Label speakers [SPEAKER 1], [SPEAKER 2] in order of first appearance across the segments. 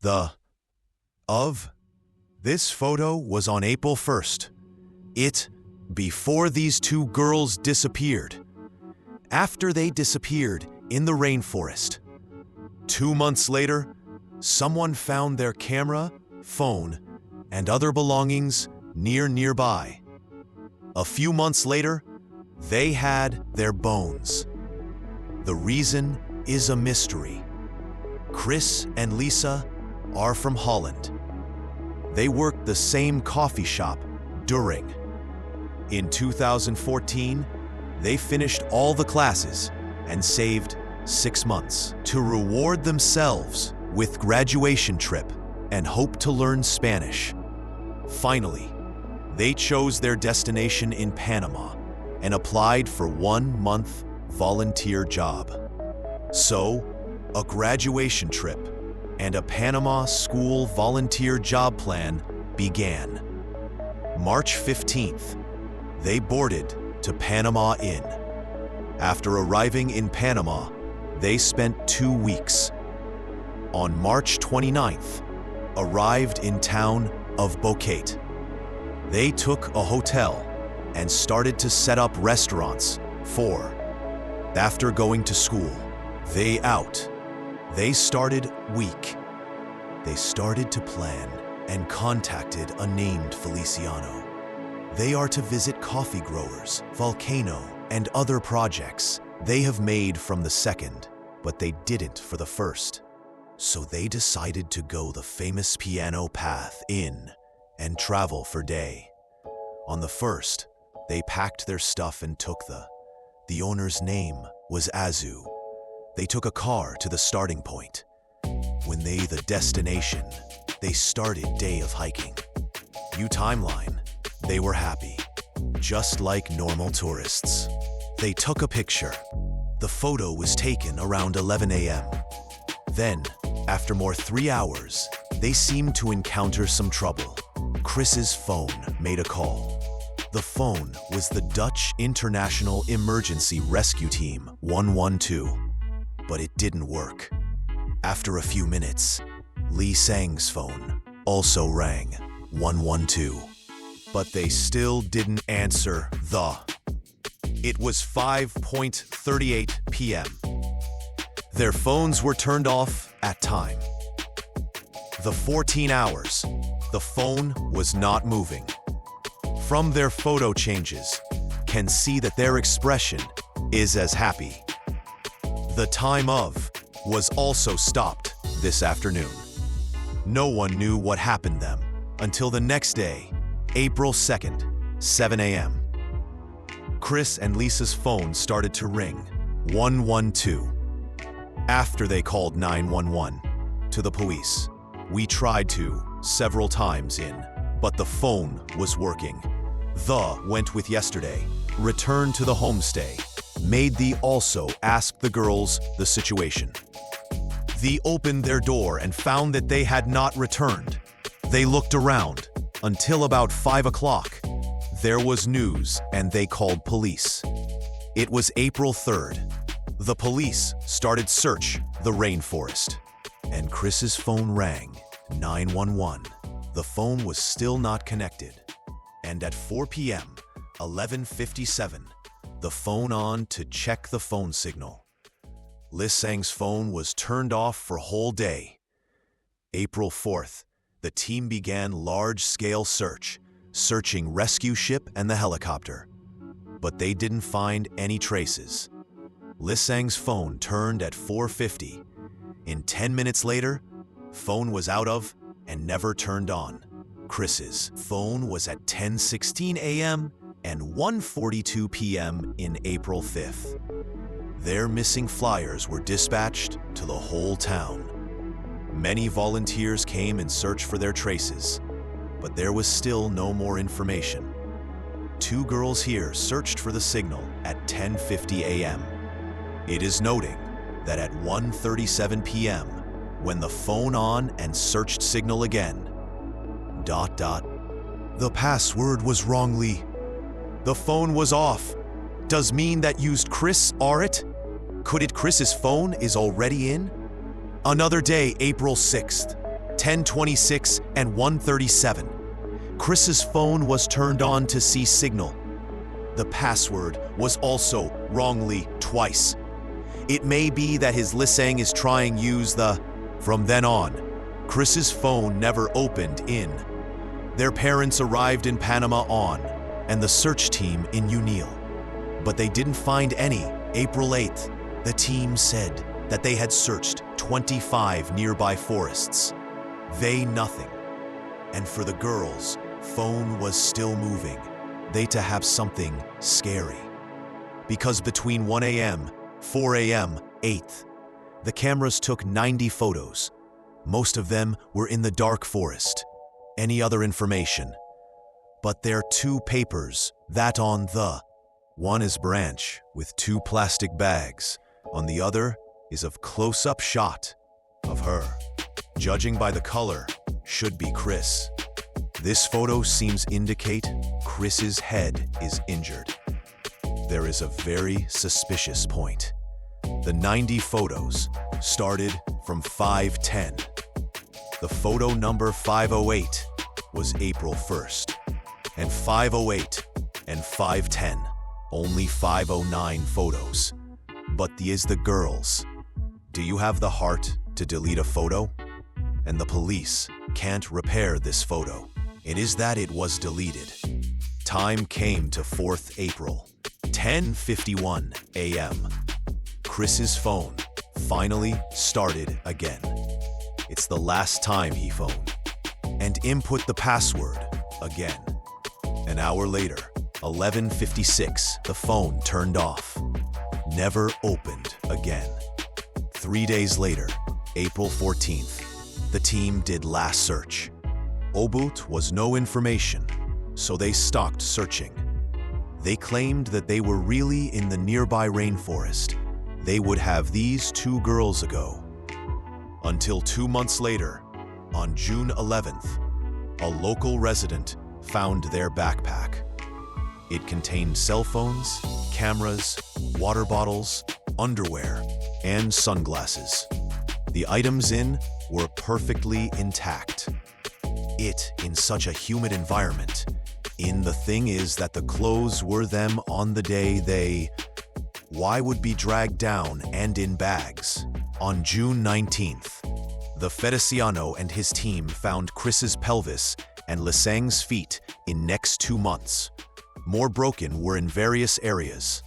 [SPEAKER 1] The of this photo was on April 1st. Before these two girls disappeared. After they disappeared in the rainforest. 2 months later, someone found their camera, phone, and other belongings nearby. A few months later, they had their bones. The reason is a mystery. Kris and Lisa are from Holland. They worked the same coffee shop during. In 2014, they finished all the classes and saved 6 months to reward themselves with graduation trip and hope to learn Spanish. Finally, they chose their destination in Panama and applied for 1 month volunteer job. So, a graduation trip and a Panama school volunteer job plan began. March 15th, they boarded to Panama Inn. After arriving in Panama, they spent 2 weeks. On March 29th, arrived in town of Boquete. They took a hotel and started to set up restaurants for. After going to school, they started week. They started to plan and contacted a named Feliciano. They are to visit coffee growers, volcano, and other projects they have made from the second, but they didn't for the first. So they decided to go the famous piano path in and travel for day. On the first, they packed their stuff and took the owner's name was Azu. They took a car to the starting point. When the destination, they started day of hiking. Timeline, they were happy, just like normal tourists. They took a picture. The photo was taken around 11 a.m. Then, after more 3 hours, they seemed to encounter some trouble. Kris's phone made a call. The phone was the Dutch International Emergency Rescue Team 112, but it didn't work. After a few minutes, Lisanne's phone also rang 112, but they still didn't answer It was 5:38 p.m. Their phones were turned off at time. The 14 hours, the phone was not moving. From their photo changes, can see that their expression is as happy. The time of was also stopped this afternoon. No one knew what happened them until the next day, April 2nd, 7 a.m. Kris and Lisa's phone started to ring 112. After they called 911 to the police, we tried to several times but the phone was working. Went with yesterday, returned to the homestay, made also asked the girls the situation. Opened their door and found that they had not returned. They looked around until about 5 o'clock. There was news and they called police. It was April 3rd. The police started search the rainforest and Kris's phone rang 911. The phone was still not connected. And at 4 p.m., 11:57, the phone on to check the phone signal. Lisanne's phone was turned off for whole day. April 4th, the team began large-scale search, searching rescue ship and the helicopter. But they didn't find any traces. Lisanne's phone turned at 4:50. In 10 minutes later, phone was out of and never turned on. Kris's phone was at 10:16 a.m. and 1:42 p.m. in April 5th. Their missing flyers were dispatched to the whole town. Many volunteers came in search for their traces, but there was still no more information. 2 girls here searched for the signal at 10:50 a.m. It is noting that at 1:37 p.m., when the phone on and searched signal again, ... The password was wrongly. The phone was off. Does mean that used Kris, are it? Could it Kris's phone is already in? Another day, April 6th. 10:26 and 1:37. Kris's phone was turned on to see signal. The password was also wrongly twice. It may be that his Lisanne is trying to use the... From then on, Kris's phone never opened in. Their parents arrived in Panama and the search team in Unil. But they didn't find any. April 8th, the team said that they had searched 25 nearby forests. They nothing. And for the girls, phone was still moving. They to have something scary. Because between 1 a.m., 4 a.m., 8th, the cameras took 90 photos. Most of them were in the dark forest. Any other information? But there are 2 papers that on the... One is branch with 2 plastic bags. On the other is a close-up shot of her. Judging by the color, should be Kris. This photo seems indicate Kris's head is injured. There is a very suspicious point. The 90 photos started from 5:10. The photo number 508 was April 1st, and 508 and 510, only 509 photos. But these the girls. Do you have the heart to delete a photo? And the police can't repair this photo. It is that it was deleted. Time came to 4th April, 10:51 a.m. Kris's phone finally started again. It's the last time he phoned. And input the password again. An hour later, 11:56, the phone turned off. Never opened again. 3 days later, April 14th, the team did last search. Obut was no information, so they stopped searching. They claimed that they were really in the nearby rainforest. They would have these 2 girls ago. Until 2 months later, on June 11th, a local resident found their backpack. It contained cell phones, cameras, water bottles, underwear, and sunglasses. The items in were perfectly intact. It in such a humid environment. The thing is that the clothes were them on the day they... Why would be dragged down and in bags? On June 19th, the Feliciano and his team found Kris's pelvis and Lisanne's feet in next 2 months. More broken were in various areas.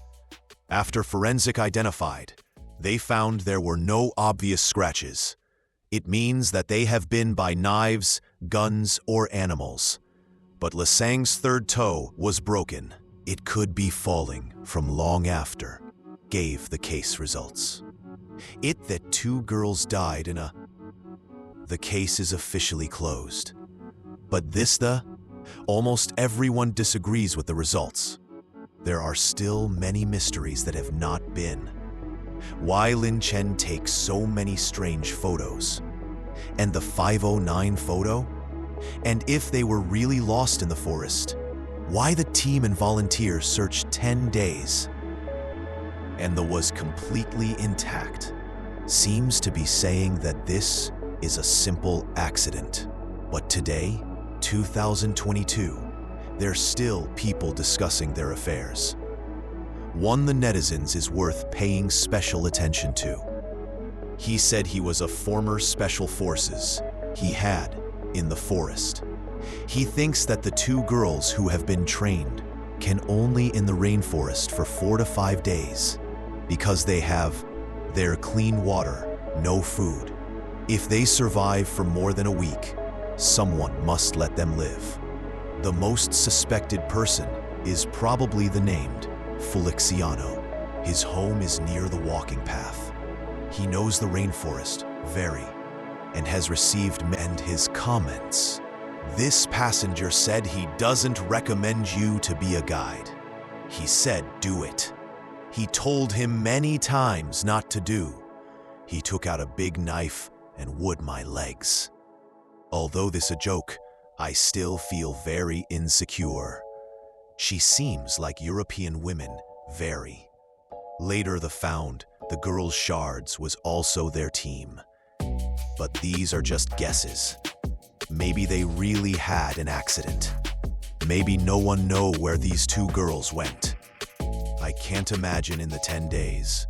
[SPEAKER 1] After forensic identified, they found there were no obvious scratches. It means that they have been by knives, guns, or animals. But Lisanne's 3rd toe was broken. It could be falling from long after, gave the case results. It that 2 girls died in a... The case is officially closed. But almost everyone disagrees with the results. There are still many mysteries that have not been. Why Lin Chen takes so many strange photos? And the 509 photo? And if they were really lost in the forest, why the team and volunteers searched 10 days? And the was completely intact. Seems to be saying that this is a simple accident. But today, 2022, there's still people discussing their affairs. One the netizens is worth paying special attention to. He said he was a former special forces he had in the forest. He thinks that the 2 girls who have been trained can only in the rainforest for 4 to 5 days because they have their clean water, no food. If they survive for more than a week, someone must let them live. The most suspected person is probably the named Feliciano. His home is near the walking path. He knows the rainforest very and has received and his comments. This passenger said he doesn't recommend you to be a guide. He said do it. He told him many times not to do. He took out a big knife and would my legs. Although this a joke, I still feel very insecure. She seems like European women, very. Later the girl's shards was also their team. But these are just guesses. Maybe they really had an accident. Maybe no one knows where these two girls went. I can't imagine in the 10 days